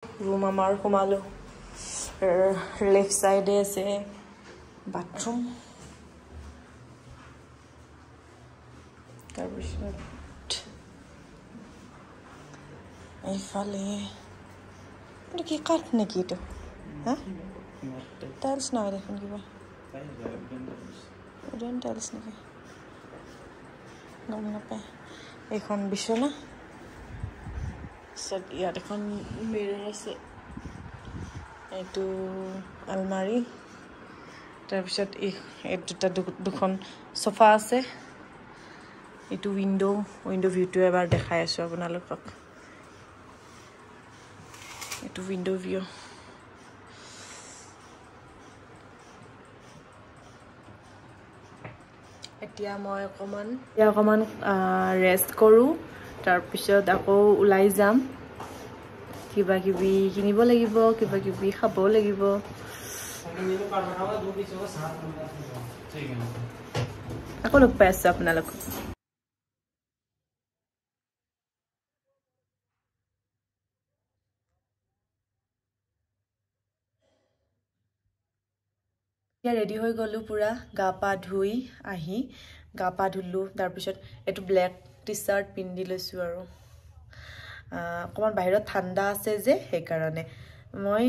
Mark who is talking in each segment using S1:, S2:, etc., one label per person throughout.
S1: room amar khumalo left side ase bathroom tarpisot efale ki kat neki to ha tiles na dekhon kiba wooden tiles neki gom na pa ekhon bishona sab ya dekhon mirror ase etu almari tarpisot ei duta dukhon sofa ase etu window view to ebar dekhai asu apunalokok etu window view etia moi অকমান rest koru tarpisot ako ulai jam kiba kibi kinibo lagibo kiba kibi khabo lagibo ako log paisa apnalok ya ready hoy golu pura ga pa dhui ahi ga pa dhulu tar pisot etu black t-shirt pindi লৈছো আৰু অকমান বাহিৰত ঠাণ্ডা আছে যে সেই কাৰণে মই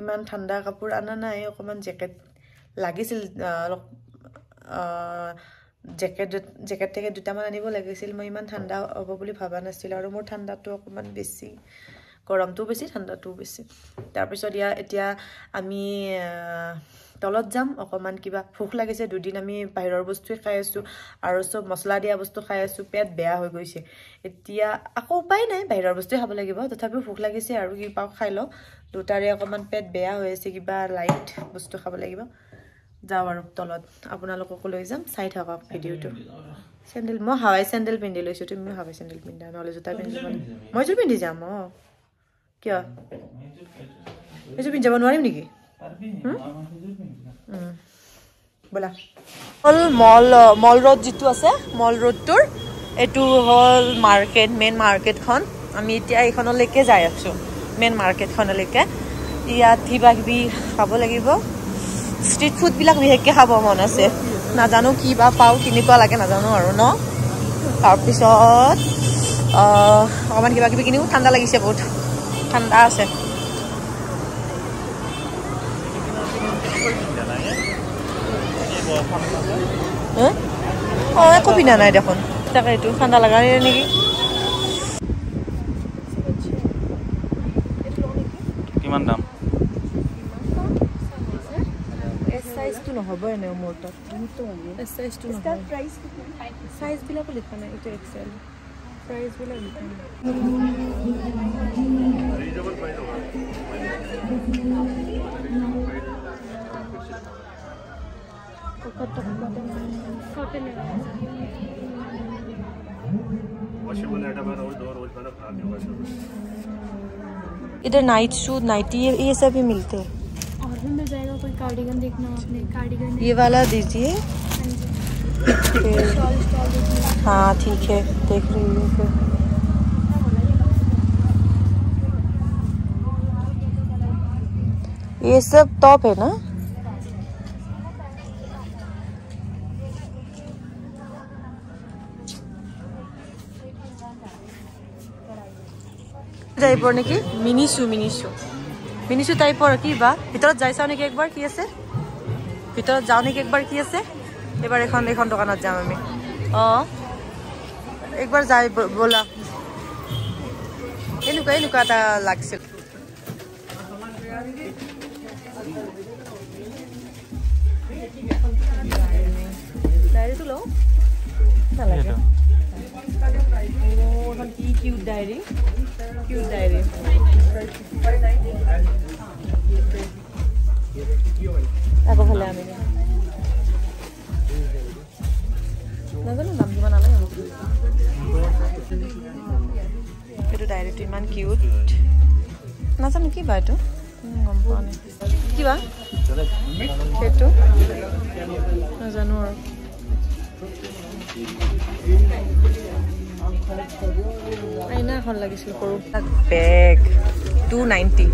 S1: ইমান ঠাণ্ডা কাপোৰ আনা নাই অকমান জেকেট লাগিছিল জেকেট থেকে দুটা মান আনিব লাগিছিল মই ইমান ঠাণ্ডা হ'ব বুলি ভাবা নাছিল আৰু মোৰ ঠাণ্ডাটো অকমান বেছি গৰমটো বেছি ঠাণ্ডাটো বেছি তাৰ পিছত এতিয়া আমি তলত যাম অকমান কিবা ভুক লাগিছে দুদিন আমি বাহিৰৰ বস্তু খাই আছো আৰু সব মছলা দিয়া বস্তু খাই আছো পেট বেয়া হৈ গৈছে এতিয়া আকৌ উপায় নাই বাহিৰৰ বস্তু খাব লাগিব তথাপিও ভুক লাগিছে আৰু কি পাও খাই ল দুটাৰে অকমান পেট বেয়া হৈ আছে কিবা লাইট বস্তু খাব লাগিব যাও আৰু তলত আপোনালোকক লৈ যাম চাই থাকক ভিডিওটো স্যান্ডেল মই হাৱাই স্যান্ডেল পিন্ধি লৈছো তুমি হাৱাই স্যান্ডেল পিন্ধা নহলে জোতা পিন্ধি মই জোতা পিন্ধি যাম কিয় এজো পিন্ধি যাব নোৱাৰিম নেকি bola hol mall road jitu ase mall road tour etu hol market main market khon ami etia ekhonoleke jai asu main market khonoleke iya thiba kibi khabo lagibo street food bilak bihekke khabo mon ase na janu ki ba pau kiniko lage na janu aru no tar pisot aman kiba kibi kiniu thanda lagise bahut thanda ase একো পিনা নাই দেখোন তাকে এইটো ঠাণ্ডা লাগা নেকি
S2: কিমান দাম
S1: এস সাইজটো নহব এনে মোৰ তাত এস সাইজটো নহব স্কার্ট প্রাইস সাইজ বিলাক লিখা নাই এটা এক্সেল প্রাইস বিলাক লিখা নাই রিজনেবল প্রাইস হোগা कॉटन वॉशेबल आइटम है रोज रोज बना खराब नहीं होगा
S3: इधर नाइट शूज नाइटी ये सब भी मिलते हैं
S4: और भी मिल जाएगा कोई कार्डिगन देखना आपने कार्डिगन
S3: ये वाला दीजिए हाँ ठीक है देख रही हूँ फिर ये सब टॉप है ना টাইপৰ নেকি মিনিছু টাইপৰ কি বা ভিতৰত যাইছাও নেকি একবাৰ কি আছে ভিতৰত যাও নেকি একবাৰ কি আছে এবাৰ এখন দোকানত যাম আমি একবাৰ যাই বলা এনেকুৱা এটা লাগছিল ডায়েৰীটো লওঁ নালাগে cute diary ako bhale ami nazano nam kiman ala etu diary tu iman cute nazano ki ba etu gom paane ki ba etu nazano আইনা এখন লাগিছিল সৰু বেগ 290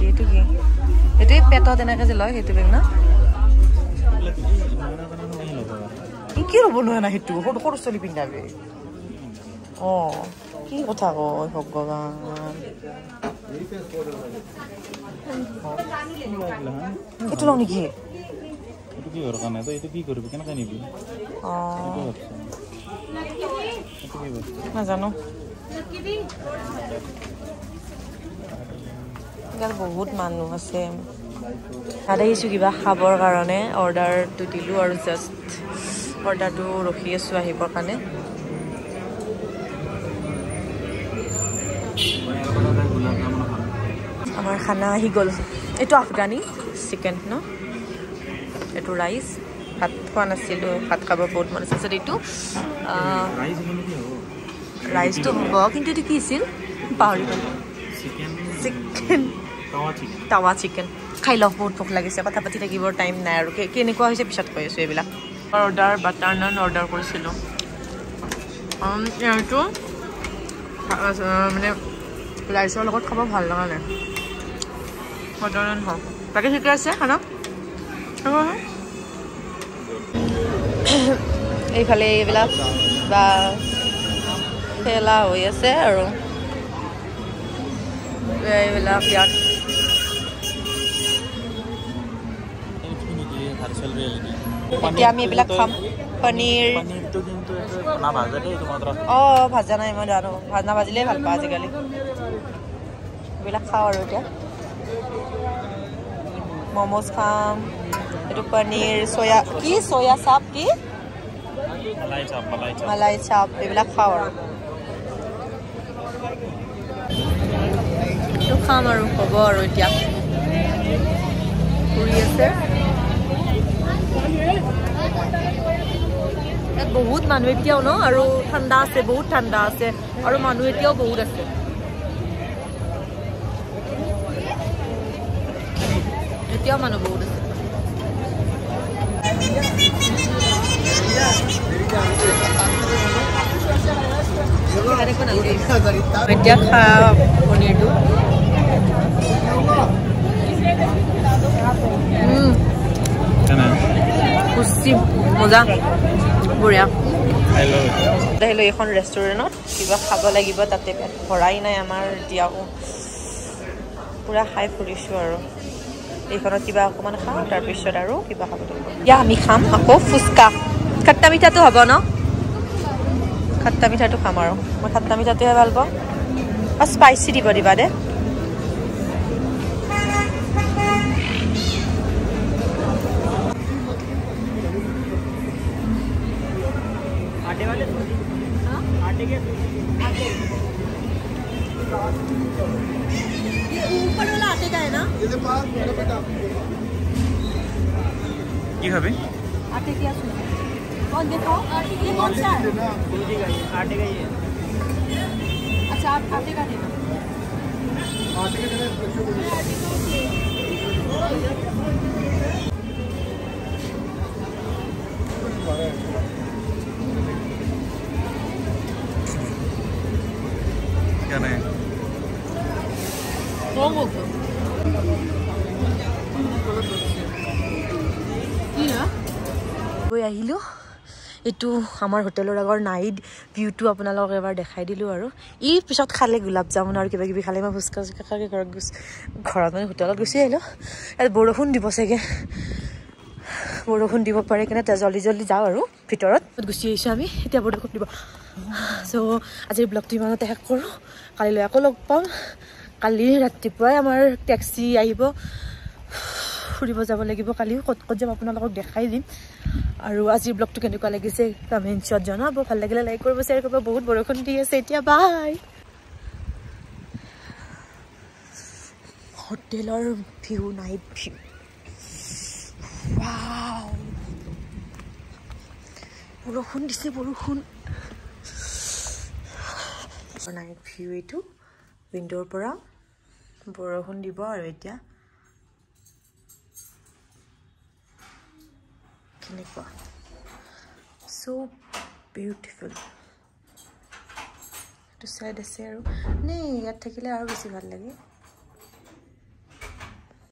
S3: এইটো কি এইটোৱে পেটত এনেকৈ যে লয় সেইটো বেগ না কি হ'ব নোৱাৰে না সেইটো সৰু সৰু চলি পিন্ধাবে অঁ কি কথা কয় ভগৱান এইটো লওঁ নেকি
S2: এইটো কি হোৱাৰ কাৰণে তই এইটো কি কৰিবি কেনেকৈ নিবি
S3: নাজানো ইয়াত বহুত মানুহ আছে তাত আহিছোঁ কিবা খাবৰ কাৰণে অৰ্ডাৰটো দিলোঁ আৰু জাষ্ট অৰ্ডাৰটো ৰখি আছোঁ আহিবৰ কাৰণে আমাৰ খানা আহি গ'ল এইটো আফগানী চিকেন ন এইটো ৰাইচ ভাত খোৱা নাছিলোঁ ভাত খাব বহুত মন আছে এইটো ৰাইচটো হ'ব কিন্তু এইটো কি আছিল পাহৰি গ'ল চিকেন টাৱা চিকেন খাই লওঁ বহুত ভোক লাগিছে কথা পাতি থাকিবৰ টাইম নাই আৰু কেনেকুৱা হৈছে পিছত কৈ আছোঁ এইবিলাক অৰ্ডাৰ বাটাৰ নান অৰ্ডাৰ কৰিছিলোঁ এইটো মানে ৰাইচৰ লগত খাব ভাল লগা নাই বাটাৰ নান হওক বাকী ঠিকে আছে খানা এইফালে এইবিলাক বা খেলা হৈ আছে আৰু এইবিলাক ইয়াত এতিয়া আমি এইবিলাক খাম পনীৰ অঁ ভাজা নাই মই জানো নাভাজিলেই ভাল পাওঁ আজিকালি এইবিলাক খাওঁ আৰু এতিয়া মমোজ খাম এইটো পনীৰ চয়া চাপ কি মালাই চাপ এইবিলাক খাওঁ আৰু এইটো খাম আৰু হ'ব আৰু এতিয়া ফুৰি আছে ইয়াত বহুত মানুহ এতিয়াও ন আৰু ঠাণ্ডা আছে বহুত ঠাণ্ডা আছে আৰু মানুহ এতিয়াও বহুত আছে এতিয়াও মানুহ বহুত আছে এতিয়া খা পনীৰটো মজা বঢ়িয়া আহিলোঁ এইখন ৰেষ্টুৰেণ্টত কিবা খাব লাগিব তাতে পেট ভৰাই নাই আমাৰ এতিয়াও পূৰা খাই ফুৰিছোঁ আৰু এইখনত কিবা অকণমান খাওঁ তাৰপিছত আৰু কিবা খাব লাগিব এতিয়া আমি খাম আকৌ ফুচকা খাট্টা মিঠাটো হ'ব ন খাট্টা মিঠাটো খাম আৰু মই খাট্টা মিঠাটোহে ভাল পাওঁ আৰু স্পাইচি দিব দিবা দে ऊपर वाला आटे का है ना
S2: কি হবে
S3: आटे क्या सुना और देखो ये कौन सा है
S2: आटे का ही है
S3: अच्छा आप आटे का देना
S2: क्या नहीं
S3: গৈ আহিলোঁ এইটো আমাৰ হোটেলৰ আগৰ নাইট ভিউটো আপোনালোকক এবাৰ দেখাই দিলোঁ আৰু ই পিছত খালে গোলাপ জামুন আৰু কিবা কিবি খালে মই ফুচকা চুচকা খাই ঘৰত মানে হোটেলত গুচি আহিলোঁ ইয়াত বৰষুণ দিব চাগে বৰষুণ দিব পাৰে কিনে জল্দি জল্দি যাওঁ আৰু ভিতৰত গুচি আহিছোঁ আমি এতিয়া বৰষুণ দিব চ' আজিৰ ব্লগটো ইমানতে শেষ কৰোঁ কালিলৈ আকৌ লগ পাম কালি ৰাতিপুৱাই আমাৰ টেক্সি আহিব ফুৰিব যাব লাগিব কালিও ক'ত ক'ত যাম আপোনালোকক দেখাই দিম আৰু আজিৰ ব্লগটো কেনেকুৱা লাগিছে কমেণ্টছত জনাব ভাল লাগিলে লাইক কৰিব শ্বেয়াৰ কৰিব বহুত বৰষুণ দি আছে এতিয়া বাই হোটেলৰ ভিউ নাইট ভিউ বৰষুণ দিছে বৰষুণ নাইট ভিউ এইটো উইণ্ডোৰ পৰা বৰষুণ দিব আৰু এতিয়া কেনেকুৱা চ'
S1: বিউটিফুল এইটো চাইড আছে আৰু নে ইয়াত থাকিলে আৰু বেছি ভাল লাগে